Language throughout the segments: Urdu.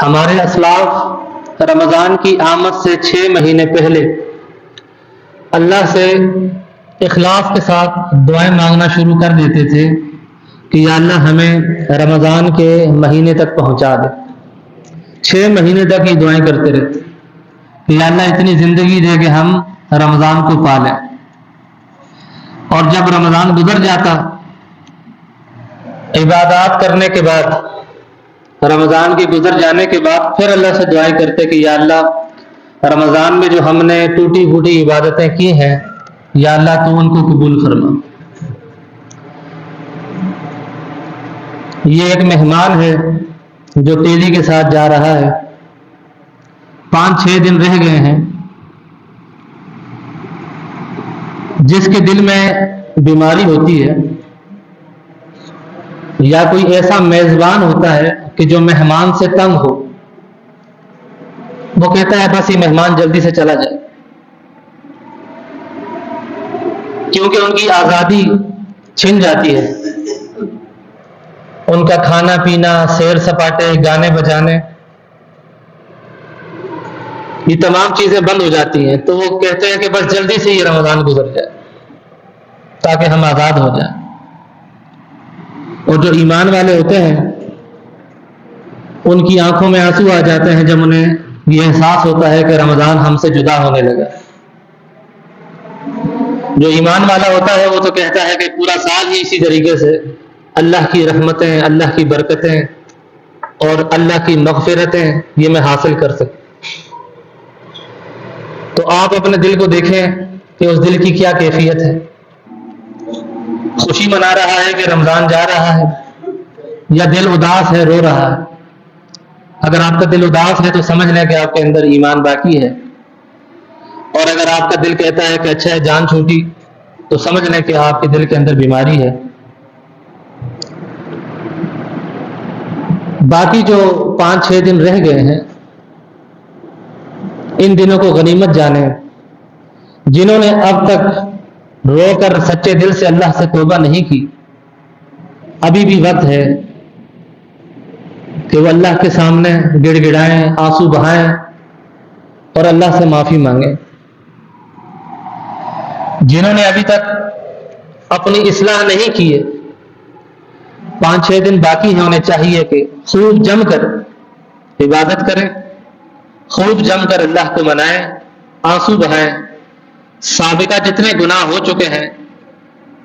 ہمارے اسلاف رمضان کی آمد سے 6 مہینے پہلے اللہ سے اخلاص کے ساتھ دعائیں مانگنا شروع کر دیتے تھے کہ یا اللہ ہمیں رمضان کے مہینے تک پہنچا دے. 6 مہینے تک یہ دعائیں کرتے رہتے کہ یا اللہ اتنی زندگی دے کہ ہم رمضان کو پالیں. اور جب رمضان گزر جاتا، عبادات کرنے کے بعد، رمضان کے گزر جانے کے بعد پھر اللہ سے دعائیں کرتے کہ یا اللہ رمضان میں جو ہم نے ٹوٹی پھوٹی عبادتیں کی ہیں یا اللہ تو ان کو قبول فرما. یہ ایک مہمان ہے جو تیزی کے ساتھ جا رہا ہے. 5-6 دن رہ گئے ہیں. جس کے دل میں بیماری ہوتی ہے یا کوئی ایسا میزبان ہوتا ہے کہ جو مہمان سے تنگ ہو، وہ کہتا ہے بس یہ مہمان جلدی سے چلا جائے، کیونکہ ان کی آزادی چھن جاتی ہے. ان کا کھانا پینا، سیر سپاٹے، گانے بجانے، یہ تمام چیزیں بند ہو جاتی ہیں. تو وہ کہتے ہیں کہ بس جلدی سے یہ رمضان گزر جائے تاکہ ہم آزاد ہو جائیں. اور جو ایمان والے ہوتے ہیں ان کی آنکھوں میں آنسو آ جاتے ہیں جب انہیں یہ احساس ہوتا ہے کہ رمضان ہم سے جدا ہونے لگا. جو ایمان والا ہوتا ہے وہ تو کہتا ہے کہ پورا سال ہی اسی طریقے سے اللہ کی رحمتیں، اللہ کی برکتیں اور اللہ کی مغفرتیں یہ میں حاصل کر سکوں. تو آپ اپنے دل کو دیکھیں کہ اس دل کی کیا کیفیت ہے. خوشی منا رہا ہے کہ رمضان جا رہا ہے، یا دل اداس ہے، رو رہا ہے. اگر آپ کا دل اداس ہے تو سمجھ لیں کہ آپ کے اندر ایمان باقی ہے، اور اگر آپ کا دل کہتا ہے کہ اچھا ہے جان چھوٹی، تو سمجھ لیں کہ آپ کے دل کے اندر بیماری ہے. باقی جو 5-6 دن رہ گئے ہیں ان دنوں کو غنیمت جانیں. جنہوں نے اب تک رو کر سچے دل سے اللہ سے توبہ نہیں کی، ابھی بھی وقت ہے کہ وہ اللہ کے سامنے گڑ گڑائیں، آنسو بہائیں اور اللہ سے معافی مانگیں. جنہوں نے ابھی تک اپنی اصلاح نہیں کی ہے، 5-6 دن باقی ہیں، انہیں چاہیے کہ خوب جم کر عبادت کریں، خوب جم کر اللہ کو منائیں، آنسو بہائیں. سابقہ جتنے گناہ ہو چکے ہیں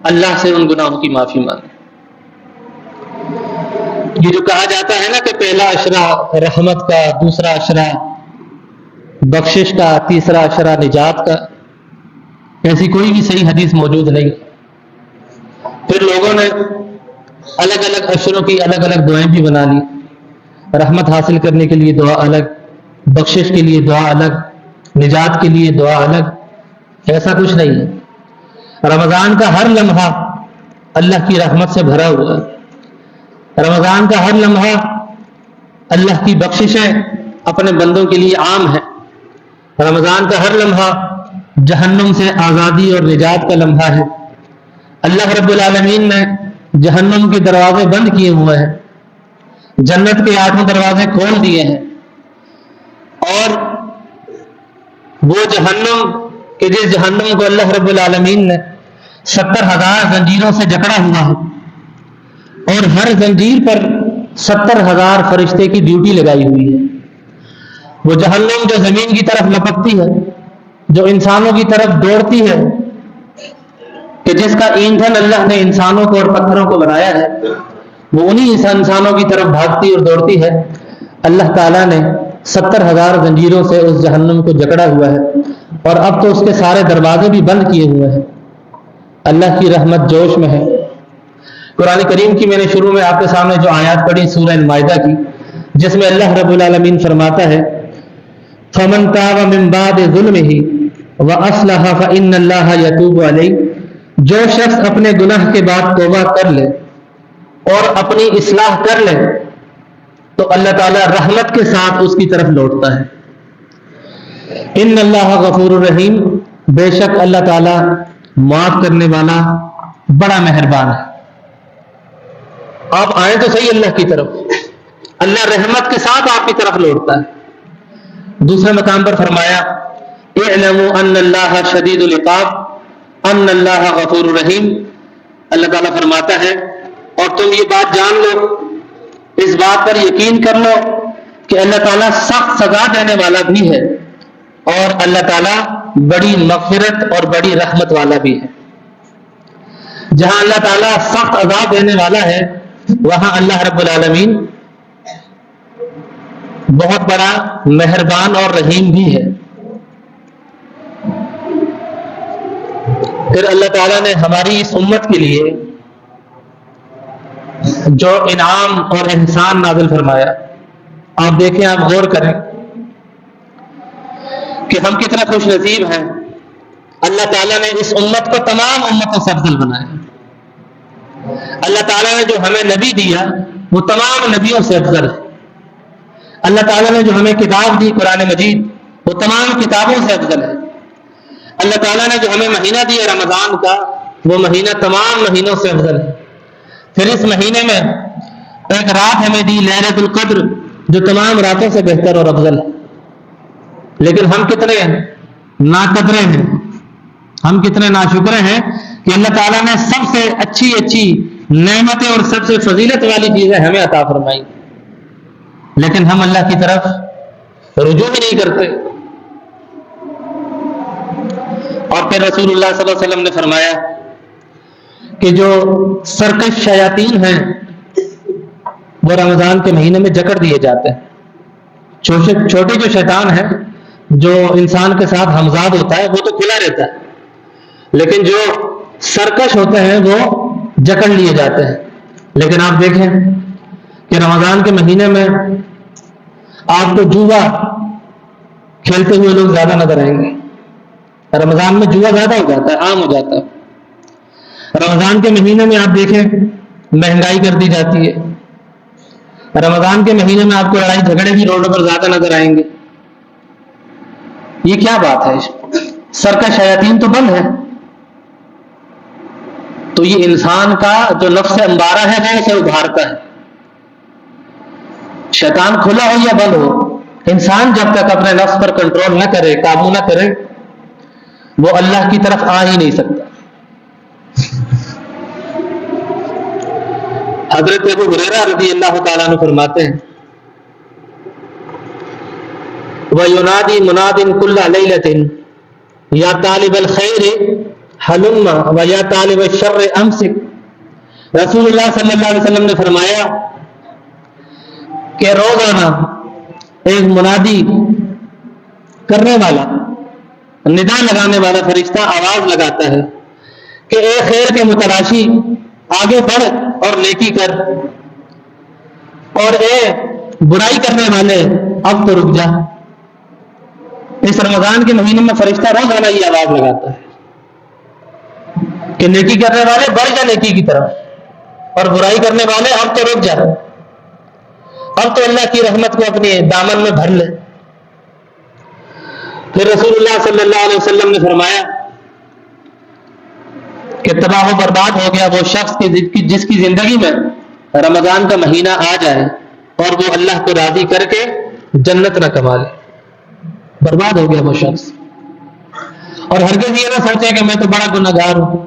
اللہ سے ان گناہوں کی معافی مانگیں. یہ جو کہا جاتا ہے نا کہ پہلا عشرہ رحمت کا، دوسرا عشرہ بخشش کا، تیسرا عشرہ نجات کا، ایسی کوئی بھی صحیح حدیث موجود نہیں. پھر لوگوں نے الگ الگ عشروں کی الگ الگ دعائیں بھی بنا لی. رحمت حاصل کرنے کے لیے دعا الگ، بخشش کے لیے دعا الگ، نجات کے لیے دعا الگ. ایسا کچھ نہیں ہے. رمضان کا ہر لمحہ اللہ کی رحمت سے بھرا ہوا ہے. رمضان کا ہر لمحہ اللہ کی بخششیں اپنے بندوں کے لیے عام ہے. رمضان کا ہر لمحہ جہنم سے آزادی اور نجات کا لمحہ ہے. اللہ رب العالمین نے جہنم کے دروازے بند کیے ہوئے ہیں، جنت کے 8 دروازے کھول دیے ہیں. اور وہ جہنم کہ جس جہنم کو اللہ رب العالمین نے 70,000 زنجیروں سے جکڑا ہوا ہے، اور ہر زنجیر پر 70,000 فرشتے کی ڈیوٹی لگائی ہوئی ہے. وہ جہنم جو زمین کی طرف لپکتی ہے، جو انسانوں کی طرف دوڑتی ہے، کہ جس کا ایندھن اللہ نے انسانوں کو اور پتھروں کو بنایا ہے، وہ انہی انسانوں کی طرف بھاگتی اور دوڑتی ہے. اللہ تعالیٰ نے 70,000 زنجیروں سے اس جہنم کو جکڑا ہوا ہے، اور اب تو اس کے سارے دروازے بھی بند کیے ہوئے ہیں. اللہ کی رحمت جوش میں ہے. قرآن کریم کی میں نے شروع میں آپ کے سامنے جو آیات پڑھی سورہ المائدہ کی، جس میں اللہ رب العالمین فرماتا ہے فَمَن تَابَ مِن بَعْدِ ظُلْمِهِ وَأَصْلَحَ فَإِنَّ اللَّهَ يَتُوبُ عَلَيْهِ. جو شخص اپنے گناہ کے بعد توبہ کر لے اور اپنی اصلاح کر لے تو اللہ تعالیٰ رحمت کے ساتھ اس کی طرف لوٹتا ہے. ان اللہ غفور الرحیم، بے شک اللہ تعالیٰ معاف کرنے والا بڑا مہربان ہے. آپ آئیں تو صحیح اللہ کی طرف. اللہ رحمت کے ساتھ آپ کی طرف لوٹتا ہے۔ دوسرے مقام پر فرمایا اعلموا ان اللہ شدید العقاب ان اللہ غفور رحیم۔ اللہ تعالیٰ فرماتا ہے اور تم یہ بات جان لو، اس بات پر یقین کر لو کہ اللہ تعالیٰ سخت سزا دینے والا بھی ہے اور اللہ تعالیٰ بڑی مغفرت اور بڑی رحمت والا بھی ہے۔ جہاں اللہ تعالیٰ سخت عذاب دینے والا ہے وہاں اللہ رب العالمین بہت بڑا مہربان اور رحیم بھی ہے۔ پھر اللہ تعالیٰ نے ہماری اس امت کے لیے جو انعام اور احسان نازل فرمایا، آپ دیکھیں، آپ غور کریں کہ ہم کتنا خوش نصیب ہیں۔ اللہ تعالیٰ نے اس امت کو تمام امتوں سے افضل بنایا۔ اللہ تعالیٰ نے جو ہمیں نبی دیا وہ تمام نبیوں سے افضل ہے۔ اللہ تعالیٰ نے جو ہمیں کتاب دی قرآن مجید وہ تمام کتابوں سے افضل ہے۔ اللہ تعالیٰ نے جو ہمیں مہینہ دیا رمضان کا وہ مہینہ تمام مہینوں سے افضل ہے۔ پھر اس مہینے میں ایک رات ہمیں دی لیلۃ القدر جو تمام راتوں سے بہتر اور افضل ہے۔ لیکن ہم کتنے ناقدرے ہیں، ہم کتنے ناشکرے ہیں کہ اللہ تعالیٰ نے سب سے اچھی اچھی نعمتیں اور سب سے فضیلت والی چیزیں ہمیں عطا فرمائی، لیکن ہم اللہ کی طرف رجوع ہی نہیں کرتے۔ اور پھر رسول اللہ صلی اللہ علیہ وسلم نے فرمایا کہ جو سرکش شیاطین ہیں وہ رمضان کے مہینے میں جکڑ دیے جاتے ہیں۔ چھوٹے جو شیطان ہیں جو انسان کے ساتھ ہمزاد ہوتا ہے وہ تو کھلا رہتا ہے، لیکن جو سرکش ہوتے ہیں وہ جکڑ لیے جاتے ہیں۔ لیکن آپ دیکھیں کہ رمضان کے مہینے میں آپ کو جوا کھیلتے ہوئے لوگ زیادہ نظر آئیں گے۔ رمضان میں جوا زیادہ ہو جاتا ہے، عام ہو جاتا ہے۔ رمضان کے مہینے میں آپ دیکھیں مہنگائی کر دی جاتی ہے۔ رمضان کے مہینے میں آپ کو لڑائی جھگڑے بھی روڈوں پر زیادہ نظر آئیں گے۔ یہ کیا بات ہے؟ سرکش شیاطین تو بند ہے، تو یہ انسان کا جو نفس امبارہ ہے وہ اسے ابھارتا ہے۔ شیطان کھلا ہو یا بند ہو، انسان جب تک اپنے نفس پر کنٹرول نہ کرے، قابو نہ کرے، وہ اللہ کی طرف آ ہی نہیں سکتا۔ حضرت ابو ہریرہ رضی اللہ تعالیٰ عنہ فرماتے ہیں وَيُنَادِي مُنَادٍ كُلَّ لَيْلَةٍ يَا طَالِبَ الْخَيْرِ حَلُمَّ وَيَا طَالِبَ الشَّرِّ أَمْسِكْ۔ رسول اللہ صلی اللہ علیہ وسلم نے فرمایا کہ روزانہ ایک منادی کرنے والا، ندا لگانے والا فرشتہ آواز لگاتا ہے کہ اے خیر کے متلاشی آگے بڑھ اور نیکی کر، اور اے برائی کرنے والے اب تو رک جا۔ اس رمضان کے مہینے میں فرشتہ روزانہ یہ آواز لگاتا ہے کہ نیکی کرنے والے بڑھ جا نیکی کی طرف، اور برائی کرنے والے اب تو رک جا، اب تو اللہ کی رحمت کو اپنے دامن میں بھر لے۔ پھر رسول اللہ صلی اللہ علیہ وسلم نے فرمایا کہ تباہ و برباد ہو گیا وہ شخص جس کی زندگی میں رمضان کا مہینہ آ جائے اور وہ اللہ کو راضی کر کے جنت نہ کما لے۔ برباد ہو گیا وہ شخص۔ اور ہرگز یہ نہ سوچے کہ میں تو بڑا گناہگار ہوں،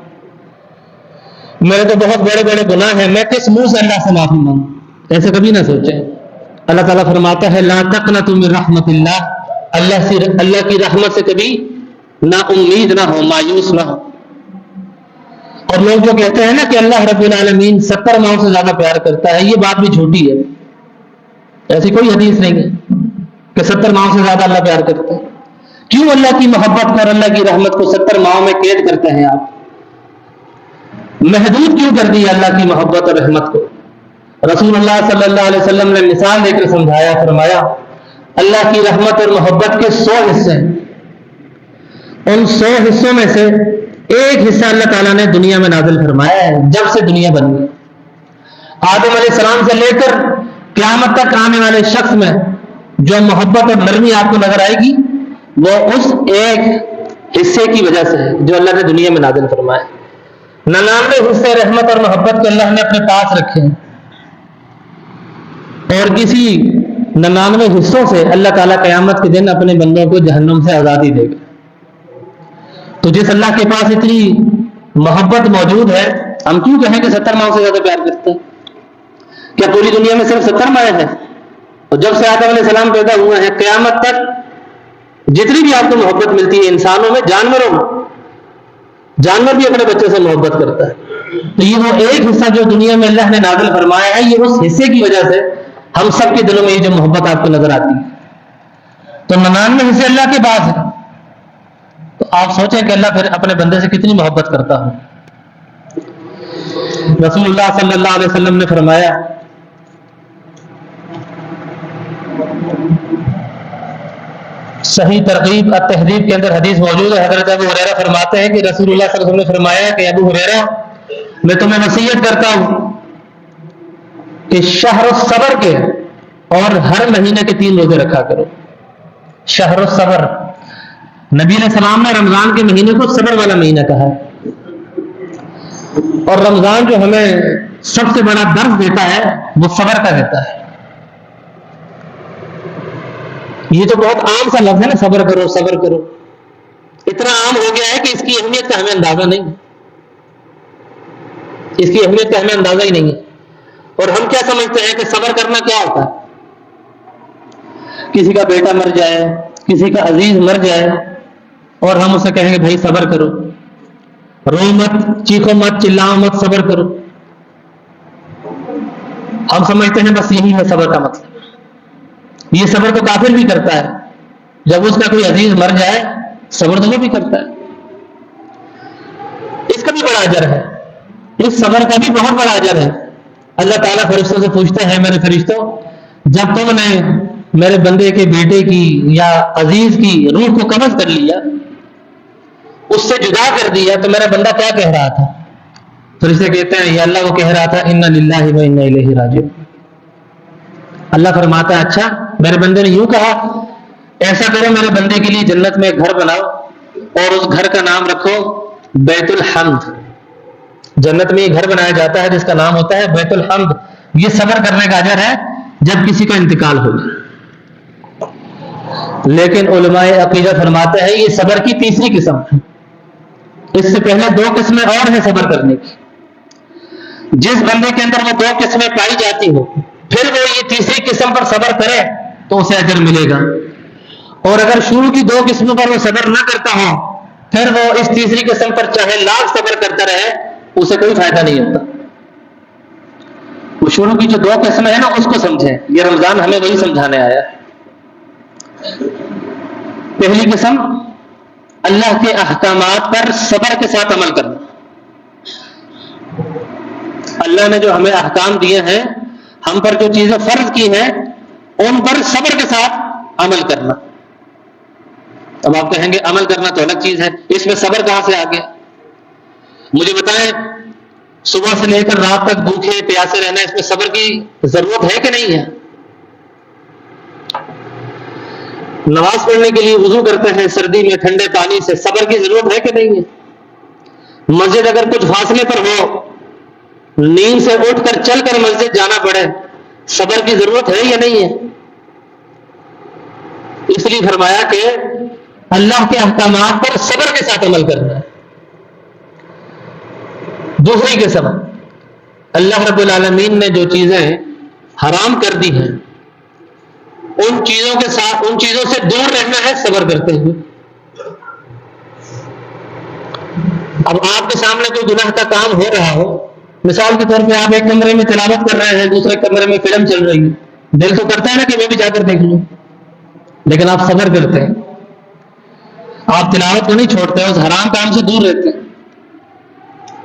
میرے تو بہت بڑے بڑے گناہ ہیں، میں کس منہ سے اللہ سے معافی مانگوں، ایسے کبھی نہ سوچیں۔ اللہ تعالیٰ فرماتا ہے لا تقنطوا من رحمت اللہ، اللہ کی رحمت سے کبھی نا امید نہ ہو، مایوس نہ ہو۔ اور لوگ جو کہتے ہیں نا کہ اللہ رب العالمین 70 ماؤں سے زیادہ پیار کرتا ہے، یہ بات بھی جھوٹی ہے۔ ایسی کوئی حدیث نہیں ہے کہ 70 ماؤں سے زیادہ اللہ پیار کرتا ہے۔ کیوں اللہ کی محبت کو اور اللہ کی رحمت کو 70 ماؤں میں قید کرتے ہیں آپ؟ محدود کیوں کر دی اللہ کی محبت اور رحمت کو؟ رسول اللہ صلی اللہ علیہ وسلم نے مثال دے کر سمجھایا، فرمایا اللہ کی رحمت اور محبت کے 100 حصے ہیں، ان 100 حصوں میں سے ایک حصہ اللہ تعالیٰ نے دنیا میں نازل فرمایا ہے جب سے دنیا بنی۔ آدم علیہ السلام سے لے کر قیامت تک آنے والے شخص میں جو محبت اور نرمی آپ کو نظر آئے گی وہ اس ایک حصے کی وجہ سے ہے جو اللہ نے دنیا میں نازل فرمایا۔ 99 حصے رحمت اور محبت کو اللہ نے اپنے پاس رکھے ہیں، اور کسی 99 حصوں سے اللہ تعالیٰ قیامت کے دن اپنے بندوں کو جہنم سے آزادی دے گا۔ تو جس اللہ کے پاس اتنی محبت موجود ہے، ہم کیوں کہیں کہ 70 ماؤں سے زیادہ پیار کرتے ہیں؟ کیا پوری دنیا میں صرف 70 مائیں ہیں؟ اور جب سے آدم علیہ السلام پیدا ہوئے ہیں قیامت تک جتنی بھی آپ کو محبت ملتی ہے انسانوں میں، جانوروں میں، جانور بھی اپنے بچے سے محبت کرتا ہے۔ تو یہ وہ ایک حصہ جو دنیا میں اللہ نے نازل فرمایا ہے، یہ اس حصے کی وجہ سے ہم سب کے دلوں میں یہ جو محبت آپ کو نظر آتی ہے۔ تو 99 حصے اللہ کے بعد ہے، تو آپ سوچیں کہ اللہ پھر اپنے بندے سے کتنی محبت کرتا ہو۔ رسول اللہ صلی اللہ علیہ وسلم نے فرمایا، صحیح ترغیب التہذیب کے اندر حدیث موجود ہے، حضرت ابو ہریرہ فرماتے ہیں کہ رسول اللہ صلی اللہ علیہ وسلم نے فرمایا کہ ابو ہریرہ، میں تمہیں نصیحت کرتا ہوں کہ شہر الصبر کے اور ہر مہینے کے 3 روزے رکھا کرو۔ شہر الصبر، نبی علیہ السلام نے رمضان کے مہینے کو صبر والا مہینہ کہا ہے، اور رمضان جو ہمیں سب سے بڑا درس دیتا ہے وہ صبر کا دیتا ہے۔ یہ تو بہت عام سا لفظ ہے نا، صبر کرو صبر کرو، اتنا عام ہو گیا ہے کہ اس کی اہمیت کا ہمیں اندازہ نہیں، اس کی اہمیت کا ہمیں اندازہ ہی نہیں ہے۔ اور ہم کیا سمجھتے ہیں کہ صبر کرنا کیا ہوتا ہے؟ کسی کا بیٹا مر جائے، کسی کا عزیز مر جائے، اور ہم اسے کہیں گے بھائی صبر کرو، رو مت، چیخو مت، چلاؤ مت، صبر کرو۔ ہم سمجھتے ہیں بس یہی ہے صبر کا مطلب۔ یہ صبر تو کافر بھی کرتا ہے، جب اس کا کوئی عزیز مر جائے صبر تو وہ بھی کرتا ہے، اس کا بھی بڑا اجر ہے، اس صبر کا بھی بہت بڑا اجر ہے۔ اللہ تعالیٰ فرشتوں سے پوچھتے ہیں، میرے فرشتوں، جب تم نے میرے بندے کے بیٹے کی یا عزیز کی روح کو قبض کر لیا، اس سے جدا کر دیا، تو میرا بندہ کیا کہہ رہا تھا؟ فرشتے کہتے ہیں یا اللہ وہ کہہ رہا تھا انا للہ و انا الیہ راجعون۔ اللہ فرماتا ہے اچھا میرے بندے نے یوں کہا، ایسا کرو میرے بندے کے لیے جنت میں گھر بناؤ اور اس گھر کا نام رکھو بیت الحمد۔ جنت میں یہ گھر بنایا جاتا ہے جس کا نام ہوتا ہے بیت الحمد۔ یہ صبر کرنے کا اجر ہے جب کسی کا انتقال ہو جائے۔ لیکن علماء عقیدہ فرماتے ہیں یہ صبر کی تیسری قسم ہے، اس سے پہلے 2 قسمیں اور ہیں صبر کرنے کی۔ جس بندے کے اندر وہ 2 قسمیں پائی جاتی ہو، پھر وہ یہ تیسری قسم پر صبر کرے تو اسے اجر ملے گا، اور اگر شروع کی 2 قسموں پر وہ صبر نہ کرتا ہو، پھر وہ اس تیسری قسم پر چاہے لاکھ صبر کرتا رہے اسے کوئی فائدہ نہیں ہوتا۔ وہ شروع کی جو 2 قسمیں ہیں نا اس کو سمجھیں، یہ رمضان ہمیں وہی سمجھانے آیا ہے۔ پہلی قسم اللہ کے احکامات پر صبر کے ساتھ عمل کرنا۔ اللہ نے جو ہمیں احکام دیے ہیں، ہم پر جو چیزیں فرض کی ہیں ان پر صبر کے ساتھ عمل کرنا۔ اب آپ کہیں گے عمل کرنا تو الگ چیز ہے، اس میں صبر کہاں سے آ گیا؟ مجھے بتائیں، صبح سے لے کر رات تک بھوکے پیاسے رہنا، اس میں صبر کی ضرورت ہے کہ نہیں ہے؟ نماز پڑھنے کے لیے وضو کرتے ہیں سردی میں ٹھنڈے پانی سے، صبر کی ضرورت ہے کہ نہیں ہے؟ مسجد اگر کچھ فاصلے پر ہو، نیند سے اٹھ کر چل کر مسجد جانا پڑے، صبر کی ضرورت ہے یا نہیں ہے؟ اس لیے فرمایا کہ اللہ کے احکامات پر صبر کے ساتھ عمل کرنا ہے۔ دوسری قسم، اللہ رب العالمین نے جو چیزیں حرام کر دی ہیں ان چیزوں کے ساتھ، ان چیزوں سے دور رہنا ہے صبر کرتے ہوئے۔ اب آپ کے سامنے کوئی گناہ کا کام ہو رہا ہو، مثال کے طور پہ آپ ایک کمرے میں تلاوت کر رہے ہیں، دوسرے کمرے میں فلم چل رہی ہے، دل تو کرتا ہے نا کہ میں بھی جا کر دیکھ لوں، لیکن آپ صبر کرتے ہیں، آپ تلاوت کو نہیں چھوڑتے، اس حرام کام سے دور رہتے ہیں۔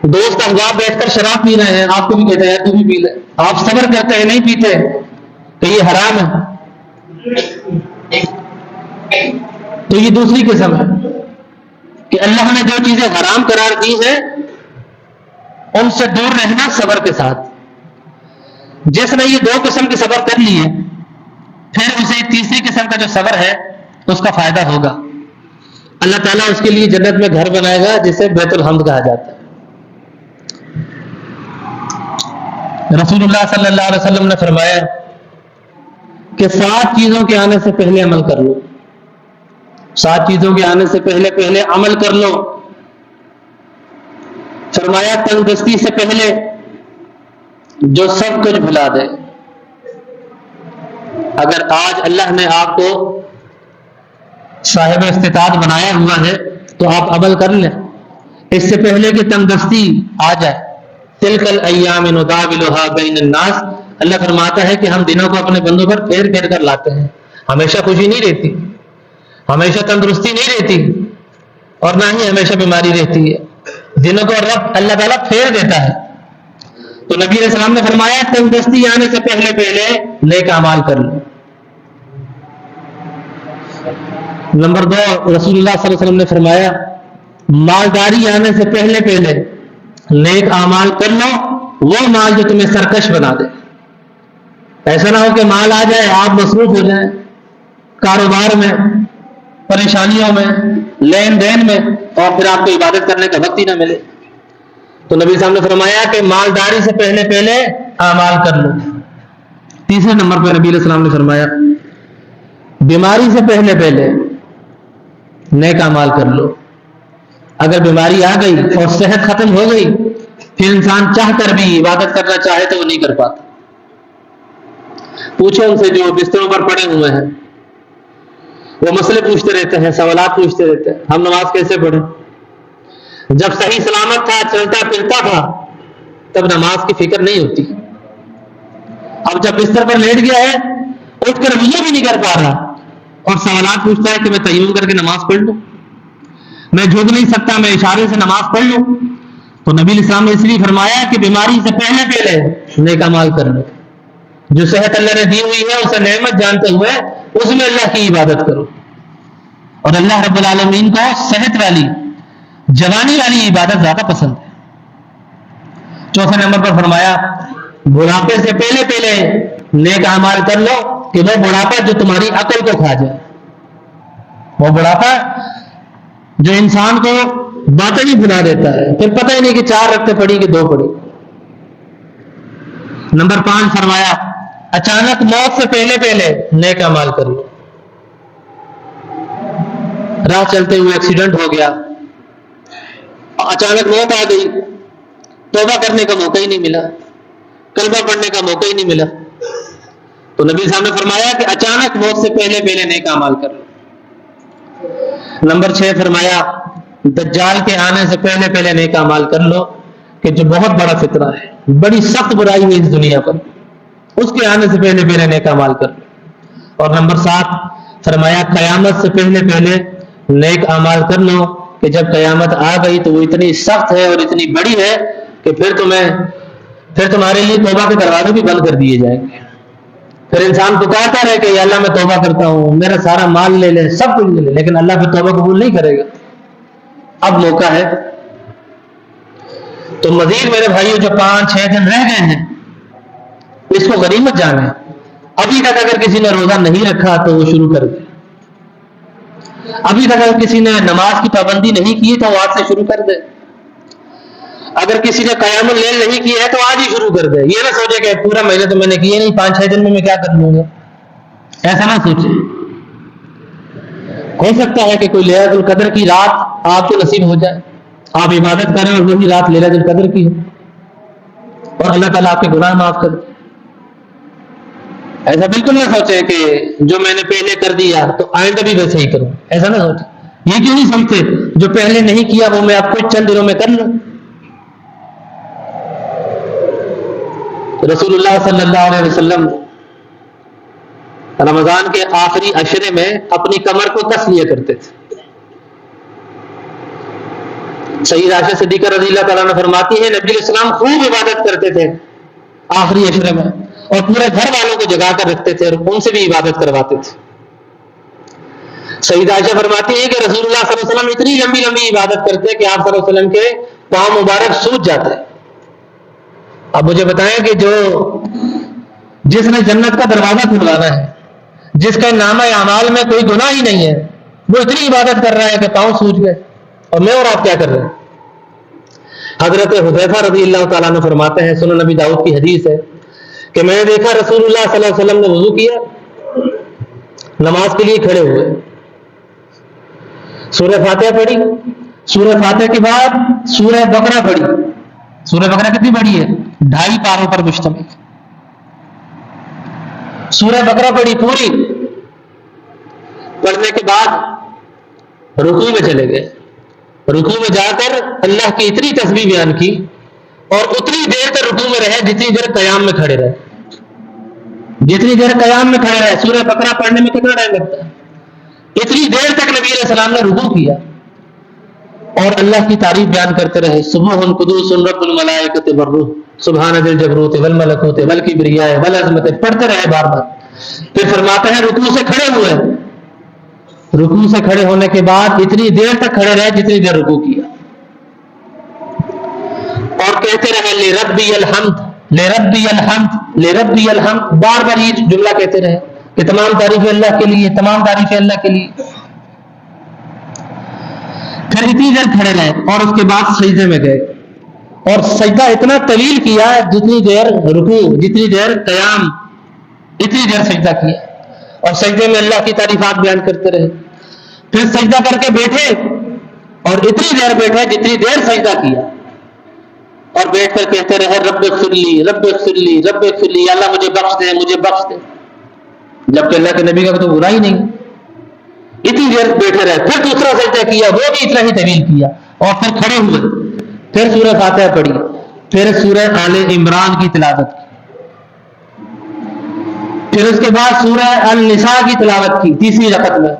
دوست احباب بیٹھ کر شراب پی رہے ہیں، آپ کو بھی کہتے ہیں تو بھی پی لے، آپ صبر کرتے ہیں، نہیں پیتے کہ یہ حرام ہے۔ تو یہ دوسری قسم ہے کہ اللہ نے جو چیزیں حرام قرار دی ہیں ان سے دور رہنا صبر کے ساتھ۔ جس نے یہ 2 قسم کے صبر کر لی ہے، پھر اسے تیسری قسم کا جو صبر ہے اس کا فائدہ ہوگا۔ اللہ تعالیٰ اس کے لیے جنت میں گھر بنائے گا جسے بیت الحمد کہا جاتا ہے۔ رسول اللہ صلی اللہ علیہ وسلم نے فرمایا کہ 7 چیزوں کے آنے سے پہلے عمل کر لو، 7 چیزوں کے آنے سے پہلے عمل کر لو۔ فرمایا تندرستی سے پہلے جو سب کچھ بھلا دے۔ اگر آج اللہ نے آپ کو صاحب استطاعت بنایا ہوا ہے تو آپ عمل کر لیں، اس سے پہلے کہ تندرستی آ جائے۔ تلک الایام نداولها بین الناس، اللہ فرماتا ہے کہ ہم دنوں کو اپنے بندوں پر پھیر پھیر کر لاتے ہیں۔ ہمیشہ خوشی نہیں رہتی، ہمیشہ تندرستی نہیں رہتی، اور نہ ہی ہمیشہ بیماری رہتی ہے۔ دنوں کو رب اللہ تعالیٰ پھیر دیتا ہے۔ تو نبی علیہ السلام نے فرمایا تندرستی آنے سے پہلے نیک اعمال کر لو۔ نمبر 2، رسول اللہ صلی اللہ علیہ وسلم نے فرمایا مالداری آنے سے پہلے نیک اعمال کر لو، وہ مال جو تمہیں سرکش بنا دے۔ ایسا نہ ہو کہ مال آ جائے، آپ مصروف ہو جائیں کاروبار میں، پریشانیوں میں، لین دین میں، اور پھر آپ کو عبادت کرنے کا وقت ہی نہ ملے۔ تو نبی صاحب نے فرمایا کہ مالداری سے پہلے اعمال کر لو۔ تیسرے نمبر پہ نبی علیہ السلام نے فرمایا بیماری سے پہلے نیک اعمال کر لو۔ اگر بیماری آ گئی اور صحت ختم ہو گئی، پھر انسان چاہ کر بھی عبادت کرنا چاہے تو وہ نہیں کر پاتا۔ پوچھیں ان سے جو بستروں پر پڑے ہوئے ہیں، وہ مسئلے پوچھتے رہتے ہیں، سوالات پوچھتے رہتے ہیں، ہم نماز کیسے پڑھیں؟ جب صحیح سلامت تھا، چلتا پھرتا تھا، تب نماز کی فکر نہیں ہوتی۔ اب جب بستر پر لیٹ گیا ہے، اٹھ کر وضو بھی نہیں کر پا رہا، اور سوالات پوچھتا ہے کہ میں تیمم کر کے نماز پڑھ لوں، میں جھک نہیں سکتا، میں اشارے سے نماز پڑھ لوں۔ تو نبی علیہ السلام نے اس لیے فرمایا کہ بیماری سے پہلے نیک اعمال کر لو۔ جو صحت اللہ نے دی ہوئی ہے اسے نعمت جانتے ہوئے اس میں اللہ کی عبادت کرو، اور اللہ رب العالمین کو صحت والی، جوانی والی عبادت زیادہ پسند ہے۔ چوتھے نمبر پر فرمایا بڑھاپے سے پہلے نیک اعمال کر لو، کہ وہ بڑھاپا جو تمہاری عقل کو کھا جائے، وہ بڑھاپا جو انسان کو باتیں بھی بھلا دیتا ہے، پھر پتہ ہی نہیں کہ 4 رکعتیں پڑھی کہ 2 پڑھی۔ نمبر 5 فرمایا اچانک موت سے پہلے نیک اعمال کر لو۔ راہ چلتے ہوئے ایکسیڈنٹ ہو گیا، اچانک موت آ گئی، توبہ کرنے کا موقع ہی نہیں ملا، کلمہ پڑھنے کا موقع ہی نہیں ملا، تو نبی صاحب نے فرمایا کہ اچانک موت سے پہلے نیک اعمال کر لو۔ نمبر 6 فرمایا دجال کے آنے سے پہلے نیک اعمال کر لو، کہ جو بہت بڑا فتنہ ہے، بڑی سخت برائی ہے اس دنیا پر، اس کے آنے سے پہلے نیک اعمال کر لو۔ اور نمبر 7 فرمایا قیامت سے پہلے نیک اعمال کر لو، کہ جب قیامت آ گئی تو وہ اتنی سخت ہے اور اتنی بڑی ہے کہ پھر تمہارے لیے توبہ کے دروازے بھی بند کر دیے جائیں گے۔ پھر انسان پکارتا رہے کہ یا اللہ میں توبہ کرتا ہوں، میرا سارا مال لے لے، سب کچھ لے لے، لیکن اللہ پھر توبہ قبول نہیں کرے گا۔ اب موقع ہے۔ تو مزید میرے بھائیوں جو 5-6 دن رہ گئے ہیں، اس کو غنیمت جانیں۔ ابھی تک اگر کسی نے روزہ نہیں رکھا تو وہ شروع کر دے، ابھی تک اگر کسی نے نماز کی پابندی نہیں کی تو وہ آج سے شروع کر دے، اگر کسی نے قیام اللیل نہیں کی ہے تو آج ہی شروع کر دے۔ یہ نہ سوچے کہ پورا مہینہ تو میں نے کیے نہیں، 5-6 دن میں کیا کر لوں گا، ایسا نہ سوچے۔ ہو سکتا ہے کہ کوئی لیلۃ القدر کی رات آپ کو نصیب ہو جائے، آپ عبادت کریں اور وہی رات لیلۃ القدر کی ہے اور اللہ تعالیٰ آپ کے گناہ معاف کر دے۔ ایسا بالکل نہ سوچے کہ جو میں نے پہلے کر دیا تو آئندہ بھی ویسے ہی کروں، ایسا نہ سوچے۔ یہ کیوں نہیں سمجھتے جو پہلے نہیں کیا وہ میں اب کچھ چند دنوں میں کر لوں؟ رسول اللہ صلی اللہ علیہ وسلم رمضان کے آخری عشرے میں اپنی کمر کو کس لیا کرتے تھے۔ سیدہ عائشہ صدیقہ رضی اللہ تعالیٰ عنہ فرماتی ہے نبی علیہ السلام خوب عبادت کرتے تھے آخری عشرے میں، اور پورے گھر والوں کو جگا کر رکھتے تھے اور ان سے بھی عبادت کرواتے تھے۔ سیدہ عائشہ فرماتی ہے کہ رسول اللہ صلی اللہ علیہ وسلم اتنی لمبی عبادت کرتے کہ آپ صلی اللہ علیہ وسلم کے پاؤں مبارک سوج جاتے۔ اب مجھے بتائیں کہ جس نے جنت کا دروازہ کھلوانا ہے، جس کا نامہ اعمال میں کوئی گناہ ہی نہیں ہے، وہ اتنی عبادت کر رہا ہے کہ پاؤں سوج گئے، اور میں اور آپ کیا کر رہے ہیں؟ حضرت حذیفہ رضی اللہ تعالیٰ عنہ فرماتے ہیں، سنن نبی داؤد کی حدیث ہے کہ میں نے دیکھا رسول اللہ صلی اللہ علیہ وسلم نے وضو کیا نماز کے لیے کھڑے ہوئے، سورہ فاتحہ پڑھی، سورہ فاتحہ کے بعد سورہ بقرہ پڑھی. سورہ بقرہ کتنی بڑی ہے؟ 2.5 پاروں پر مشتمل. سورہ بقرہ پڑھی پوری. پڑھنے کے بعد رکوع میں چلے گئے. رکوع میں جا کر اللہ کی اتنی تسبیح بیان کی اور اتنی دیر تک رکوع میں رہے جتنی دیر قیام میں کھڑے رہے. جتنی دیر قیام میں کھڑے رہے. سورہ بقرہ پڑھنے میں کتنا ٹائم لگتا ہے؟ اتنی دیر تک نبی علیہ السلام نے رکوع کیا اور اللہ کی تعریف بیان کرتے رہے. سبح قدوس رب الملائکۃ والروح سبحان ذی الجبروت والملکوت والکبریاء والعظمت، پڑھتے رہے بار بار. پھر فرماتے ہیں رکوع سے کھڑے ہوئے. رکوع سے کھڑے ہونے کے بعد اتنی دیر تک کھڑے رہے جتنی دیر رکوع کیا اور کہتے رہے لربی الحمد لربی الحمد لربی الحمد، بار بار یہ جملہ کہتے رہے کہ تمام تعریفیں اللہ کے لیے، تمام تعریفیں اللہ کے لیے. پھر اتنی دیر کھڑے رہے اور اس کے بعد سجدے میں گئے اور سجدہ اتنا طویل کیا جتنی دیر رکوع جتنی دیر قیام اتنی دیر سجدہ کیا اور سجدے میں اللہ کی تعریفات بیان کرتے رہے. پھر سجدہ کر کے بیٹھے اور اتنی دیر بیٹھے جتنی دیر سجدہ کیا اور بیٹھ کر کہتے رہے رب اغفر لی رب اغفر لی رب اغفر لی، اللہ مجھے بخش دے مجھے بخش دے. جبکہ اللہ کے نبی کا تو برا ہی نہیں. اتنی دیر بیٹھے رہے. پھر دوسرا سجدہ کیا، وہ بھی اتنا ہی طویل کیا اور پھر کھڑے ہوئے. پھر سورہ فاتحہ پڑھی. پھر سورہ آل عمران کی تلاوت کی. پھر اس کے بعد سورہ النساء کی تلاوت کی تیسری رکعت میں.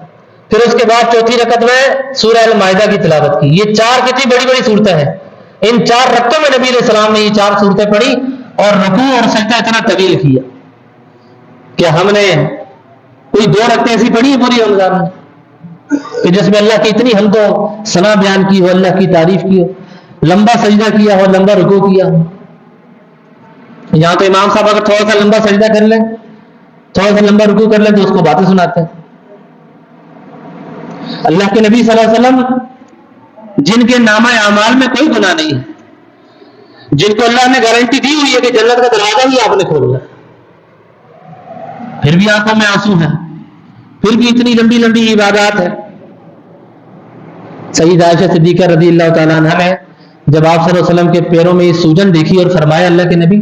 پھر اس کے بعد چوتھی رکعت میں سورہ المائدہ کی تلاوت کی. یہ 4 کتنی بڑی بڑی صورتیں ہیں. ان 4 رکعتوں میں نبی علیہ السلام نے یہ 4 صورتیں پڑھی اور رکوع اور سجدہ اتنا طویل کیا کہ ہم نے کوئی 2 رکعتیں ایسی پڑھی ہیں پوری رمضان میں کہ جس میں اللہ کی اتنی حمد و ثنا بیان کی ہو، اللہ کی تعریف کی ہو، لمبا سجدہ کیا ہو، لمبا رکوع کیا ہو. یہاں تو امام صاحب اگر تھوڑا سا لمبا سجدہ کر لیں، تھوڑا سا لمبا رکوع کر لیں تو اس کو باتیں سناتے ہیں. اللہ کے نبی صلی اللہ علیہ وسلم جن کے نامہ اعمال میں کوئی گناہ نہیں ہے، جن کو اللہ نے گارنٹی دی ہوئی ہے کہ جنت کا دروازہ ہی آپ نے کھولنا، پھر بھی آنکھوں میں آنسو ہیں، پھر بھی اتنی لمبی لمبی عبادات ہے. سیدہ عائشہ صدیقہ رضی اللہ تعالیٰ عنہ نے جب آپ صلی اللہ علیہ وسلم کے پیروں میں یہ سوجن دیکھی اور فرمایا اللہ کے نبی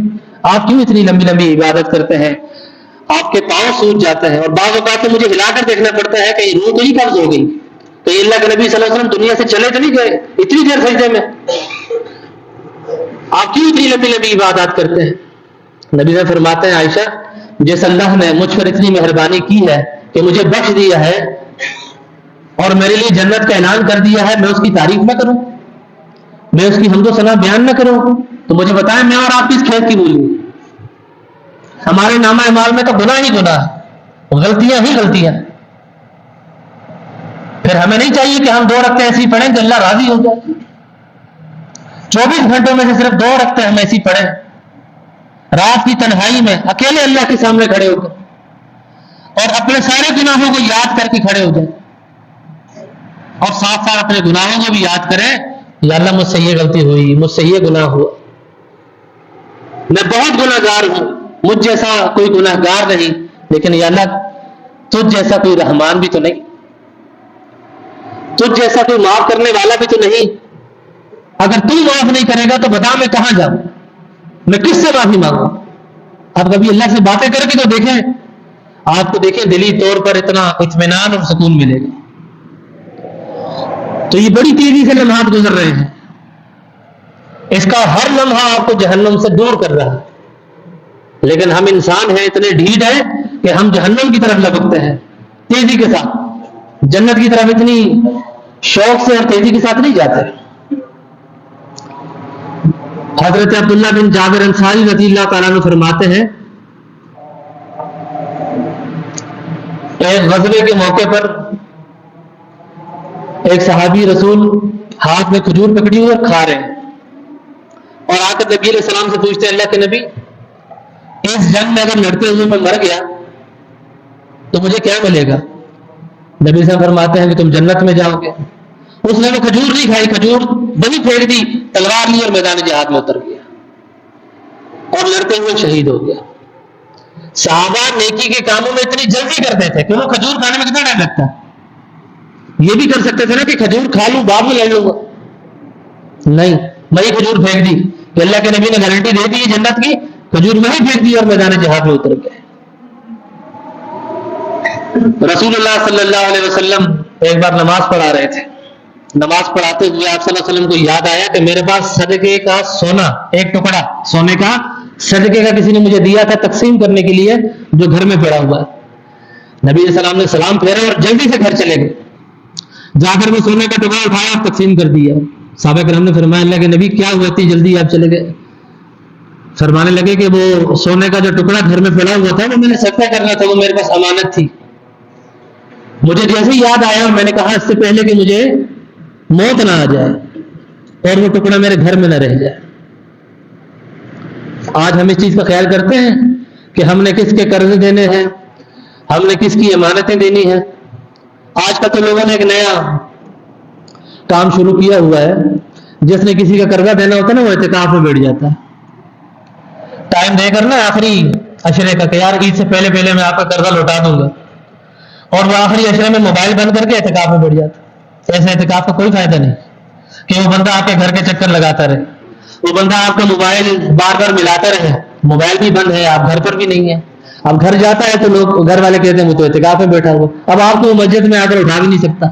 آپ کیوں اتنی لمبی لمبی عبادت کرتے ہیں، آپ کے پاؤں سوج جاتے ہیں اور بعض اوقات مجھے ہلا کر دیکھنا پڑتا ہے کہ روح تو ہی قبض ہو گئی، تو اللہ کے نبی صلی اللہ علیہ وسلم دنیا سے چلے تو نہیں گئے اتنی دیر سجدے میں، آپ کیوں اتنی لمبی لمبی عبادات کرتے ہیں. نبی سے فرماتے ہیں عائشہ جس اللہ نے مجھ پر اتنی مہربانی کی ہے کہ مجھے بخش دیا ہے اور میرے لیے جنت کا اعلان کر دیا ہے، میں اس کی تعریف نہ کروں، میں اس کی حمد و ثنا بیان نہ کروں، تو مجھے بتائیں میں اور آپ کس کھیت کی بولی. ہمارے نامہ اعمال میں تو گناہ ہی گناہ، غلطیاں ہی غلطیاں. پھر ہمیں نہیں چاہیے کہ ہم 2 رکعتیں ایسی پڑھیں کہ اللہ راضی ہو جائے. 24 گھنٹوں میں سے صرف 2 رکعتیں ہم ایسی پڑھیں رات کی تنہائی میں اکیلے اللہ کے سامنے کھڑے ہو کر اور اپنے سارے گناہوں کو یاد کر کے کھڑے ہو جائیں اور ساتھ ساتھ اپنے گناہوں کو بھی یاد کریں، یا اللہ مجھ سے یہ غلطی ہوئی، مجھ سے یہ گناہ ہوا، میں بہت گناہ گار ہوں، مجھ جیسا کوئی گناہ گار نہیں، لیکن یا اللہ تجھ جیسا کوئی رحمان بھی تو نہیں، تجھ جیسا کوئی معاف کرنے والا بھی تو نہیں. اگر تو معاف نہیں کرے گا تو بتا میں کہاں جاؤں، میں کس سے معافی مانگوں. آپ کبھی اللہ سے باتیں کر کے تو دیکھیں، آپ کو دیکھیں دلی طور پر اتنا اطمینان اور سکون ملے گا. تو یہ بڑی تیزی سے لمحات گزر رہے ہیں، اس کا ہر لمحہ آپ کو جہنم سے دور کر رہا ہے، لیکن ہم انسان ہیں اتنے ڈھیٹ ہیں کہ ہم جہنم کی طرف لپکتے ہیں تیزی کے ساتھ، جنت کی طرف اتنی شوق سے اور تیزی کے ساتھ نہیں جاتے. حضرت عبداللہ بن جابر انصاری رضی اللہ تعالیٰ عنہ فرماتے ہیں ایک غزوے کے موقع پر ایک صحابی رسول ہاتھ میں کھجور پکڑی ہوئی اور کھا رہے ہیں اور آ کر نبی علیہ السلام سے پوچھتے ہیں اللہ کے نبی اس جنگ میں اگر لڑتے ہوئے میں مر گیا تو مجھے کیا ملے گا. نبی صاحب فرماتے ہیں کہ تم جنت میں جاؤ گے. اس نے وہ کھجور نہیں کھائی، کھجور دبی پھینک دی، تلوار لی اور میدان جہاد میں اتر گیا اور لڑتے ہوئے شہید ہو گیا. صحابہ نیکی کے کاموں میں اتنی جلدی کرتے تھے کہ وہ کھجور کھانے میں کتنا ٹائم لگتا ہے؟ یہ بھی کر سکتے تھے نا کہ کھجور کھا لوں بعد میں لے لوں گا، نہیں، وہی کھجور پھینک دی کہ اللہ کے نبی نے گارنٹی دے دی جنت کی، کھجور وہی پھینک دی اور میدان جہاد میں اتر گئے۔ رسول اللہ صلی اللہ علیہ وسلم ایک بار نماز پڑھا رہے تھے، نماز پڑھاتے ہوئے آپ صلی اللہ علیہ وسلم کو یاد آیا کہ میرے پاس صدقے کا سونا، ایک ٹکڑا سونے کا صدقے کا کسی نے مجھے دیا تھا تقسیم کرنے کے لیے، جو گھر میں پڑا ہوا ہے۔ نبی علیہ السلام نے سلام پھیرا اور جلدی سے گھر چلے گئے، جا کر وہ سونے کا ٹکڑا اٹھایا اور تقسیم کر دیا۔ صحابہ کرام نے فرمایا اللہ کے نبی کیا ہوا اتنی جلدی آپ چلے گئے؟ فرمانے لگے کہ وہ سونے کا جو ٹکڑا گھر میں پڑا ہوا تھا وہ میں نے صدقہ کرنا تھا، وہ میرے پاس امانت تھی، مجھے جیسے ہی یاد آیا اور میں نے کہا اس سے پہلے کہ مجھے موت نہ آ جائے اور وہ ٹکڑا میرے گھر میں نہ رہ جائے۔ آج ہم اس چیز کا خیال کرتے ہیں کہ ہم نے کس کے قرض دینے ہیں، ہم نے کس کی امانتیں دینی ہیں۔ آج کل تو لوگوں نے ایک نیا کام شروع کیا ہوا ہے، جس نے کسی کا قرضہ دینا ہوتا ہے نا وہ اعتکاف میں بیٹھ جاتا ہے، ٹائم دے کر نا آخری عشرے کا کہ یار عید سے پہلے پہلے میں آپ کا قرضہ لوٹا دوں گا، اور وہ آخری عشرے میں موبائل بند کر کے اعتکاف میں بیٹھ جاتا ہے۔ ایسے اعتکاف کا کوئی فائدہ نہیں کہ وہ بندہ آپ کے گھر کے چکر لگاتا رہے، وہ بندہ آپ کا موبائل بار بار ملاتا رہے، موبائل بھی بند ہے، آپ گھر پر بھی نہیں ہے، اب گھر جاتا ہے تو لوگ گھر والے کہتے ہیں وہ تو اعتکاف میں بیٹھا ہوا، اب آپ کو مسجد میں آ کر اٹھا بھی نہیں سکتا۔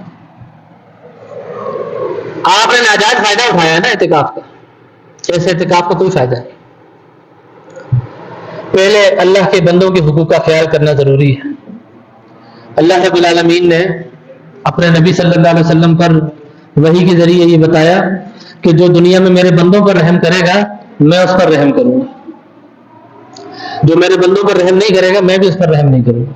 آپ نے ناجائز فائدہ اٹھایا ہے نا اعتکاف کا، ایسے اعتکاف کا کوئی فائدہ نہیں۔ پہلے اللہ کے بندوں کے حقوق کا خیال کرنا ضروری ہے۔ اللہ رب العالمین نے اپنے نبی صلی اللہ علیہ وسلم پر وحی کے ذریعے یہ بتایا کہ جو دنیا میں میرے بندوں پر رحم کرے گا میں اس پر رحم کروں گا، جو میرے بندوں پر رحم نہیں کرے گا میں بھی اس پر رحم نہیں کروں گا۔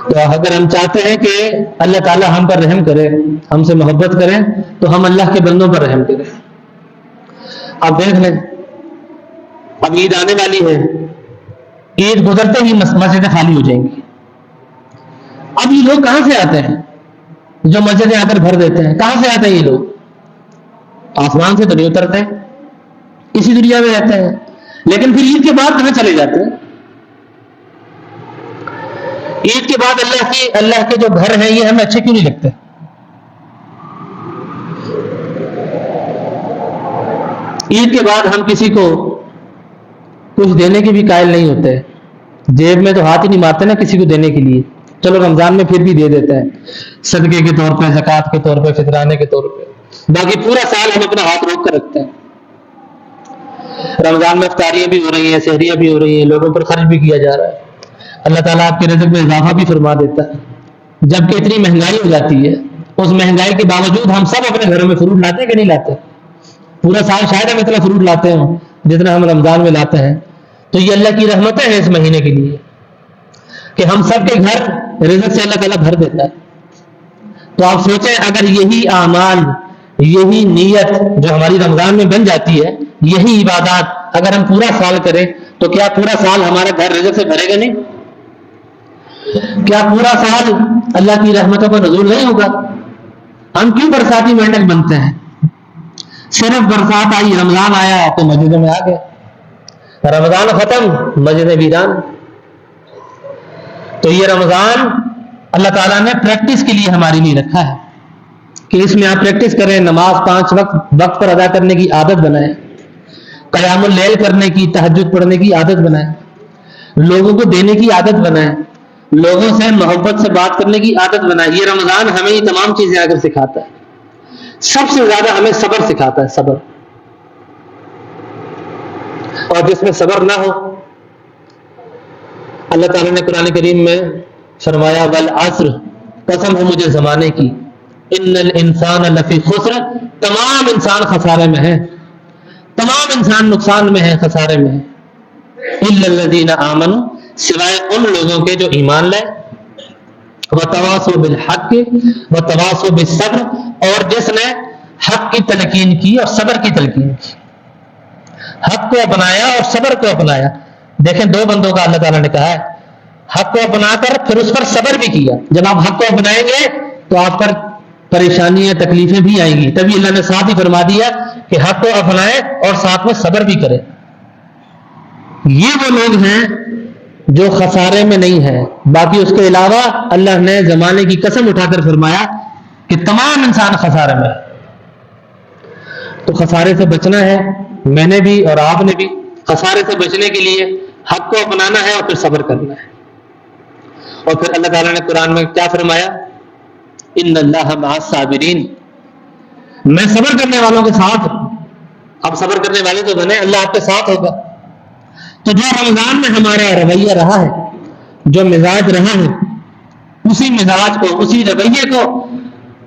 تو اگر ہم چاہتے ہیں کہ اللہ تعالی ہم پر رحم کرے، ہم سے محبت کرے، تو ہم اللہ کے بندوں پر رحم کریں۔ آپ دیکھ لیں اب عید آنے والی ہے، عید گزرتے ہی مسجدیں خالی ہو جائیں گی۔ اب یہ لوگ کہاں سے آتے ہیں جو مسجدیں آ کر بھر دیتے ہیں؟ کہاں سے آتے ہیں یہ لوگ؟ آسمان سے تو نہیں اترتے، اسی دنیا میں رہتے ہیں، لیکن پھر عید کے بعد کہاں چلے جاتے ہیں؟ عید کے بعد اللہ کے جو گھر ہیں یہ ہمیں اچھے کیوں نہیں لگتے؟ عید کے بعد ہم کسی کو کچھ دینے کے بھی قائل نہیں ہوتے، جیب میں تو ہاتھ ہی نہیں مارتے نا کسی کو دینے کے لیے۔ چلو رمضان میں پھر بھی دے دیتے ہیں صدقے کے طور پہ، زکوٰۃ کے طور پہ، فطرانے کے طور پہ، باقی پورا سال ہم اپنا ہاتھ روک کر رکھتے ہیں۔ رمضان میں افطاریاں بھی ہو رہی ہیں، سحریاں بھی ہو رہی ہیں، لوگوں پر خرچ بھی کیا جا رہا ہے، اللہ تعالیٰ آپ کے رزق میں اضافہ بھی فرما دیتا ہے۔ جبکہ اتنی مہنگائی ہو جاتی ہے، اس مہنگائی کے باوجود ہم سب اپنے گھروں میں فروٹ لاتے کہ نہیں لاتے؟ پورا سال شاید ہم اتنا فروٹ لاتے ہوں جتنا ہم رمضان میں لاتے ہیں۔ تو یہ اللہ کی رحمتیں ہیں اس مہینے کے لیے کہ ہم سب کے گھر رزق سے اللہ تعالیٰ بھر دیتا ہے۔ تو آپ سوچیں اگر یہی اعمال، یہی نیت جو ہماری رمضان میں بن جاتی ہے، یہی عبادات اگر ہم پورا سال کریں تو کیا پورا سال ہمارا گھر رزق سے بھرے گا نہیں؟ کیا پورا سال اللہ کی رحمتوں کا نزول نہیں ہوگا؟ ہم کیوں برساتی مینڈل بنتے ہیں؟ صرف برسات آئی، رمضان آیا تو مسجد میں آ گئے، رمضان ختم مسجد ویران۔ تو یہ رمضان اللہ تعالیٰ نے پریکٹس کے لیے ہمارے لیے رکھا ہے کہ اس میں آپ پریکٹس کریں، نماز 5 وقت پر ادا کرنے کی عادت بنائیں، قیام اللیل کرنے کی، تہجد پڑھنے کی عادت بنائیں، لوگوں کو دینے کی عادت بنائیں، لوگوں سے محبت سے بات کرنے کی عادت بنائیں۔ یہ رمضان ہمیں یہ تمام چیزیں آ کر سکھاتا ہے۔ سب سے زیادہ ہمیں صبر سکھاتا ہے، صبر، اور جس میں صبر نہ ہو، اللہ تعالیٰ نے قرآن کریم میں فرمایا والعصر، قسم ہے مجھے زمانے کی، ان الانسان لفی خسر، تمام انسان خسارے میں ہیں، تمام انسان نقصان میں ہیں، خسارے میں ہیں، الا الذین آمنوا، سوائے ان لوگوں کے جو ایمان لائے، وتواصوا بالحق وتواصوا بالصبر، اور جس نے حق کی تلقین کی اور صبر کی تلقین کی، حق کو اپنایا اور صبر کو اپنایا۔ دیکھیں دو بندوں کا اللہ تعالیٰ نے کہا ہے، حق کو اپنا کر پھر اس پر صبر بھی کیا۔ جب آپ حق کو اپنائیں گے تو آپ پر پریشانیاں، تکلیفیں بھی آئیں گی، تبھی اللہ نے ساتھ ہی فرما دیا کہ حق کو اپنائیں اور ساتھ میں صبر بھی کریں۔ یہ وہ لوگ ہیں جو خسارے میں نہیں ہے. باقی اس کے علاوہ اللہ نے زمانے کی قسم اٹھا کر فرمایا کہ تمام انسان خسارے میں. تو خسارے سے بچنا ہے. میں نے بھی اور آپ نے بھی خسارے سے بچنے کے لیے حق کو اپنانا ہے اور پھر صبر کرنا ہے. اور پھر اللہ تعالیٰ نے قرآن میں کیا فرمایا؟ ان اللہ مع الصابرین، میں صبر کرنے والوں کے ساتھ ہوں. اب صبر کرنے والے تو بنے، اللہ آپ کے ساتھ ہوگا. تو جو رمضان میں ہمارا رویہ رہا ہے، جو مزاج رہا ہے، اسی مزاج کو، اسی رویے کو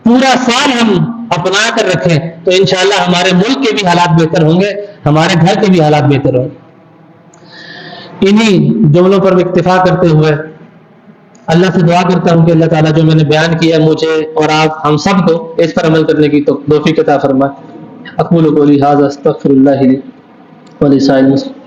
پورا سال ہم اپنا کر رکھیں تو انشاءاللہ ہمارے ملک کے بھی حالات بہتر ہوں گے، ہمارے گھر کے بھی حالات بہتر ہوں گے. انہی جملوں پر اکتفا کرتے ہوئے اللہ سے دعا کرتا ہوں کہ اللہ تعالیٰ جو میں نے بیان کیا مجھے اور آپ ہم سب کو اس پر عمل کرنے کی توفیق عطا فرمائے. اقول قولی ھذا استغفر اللہ لی ولسائر المسلمین.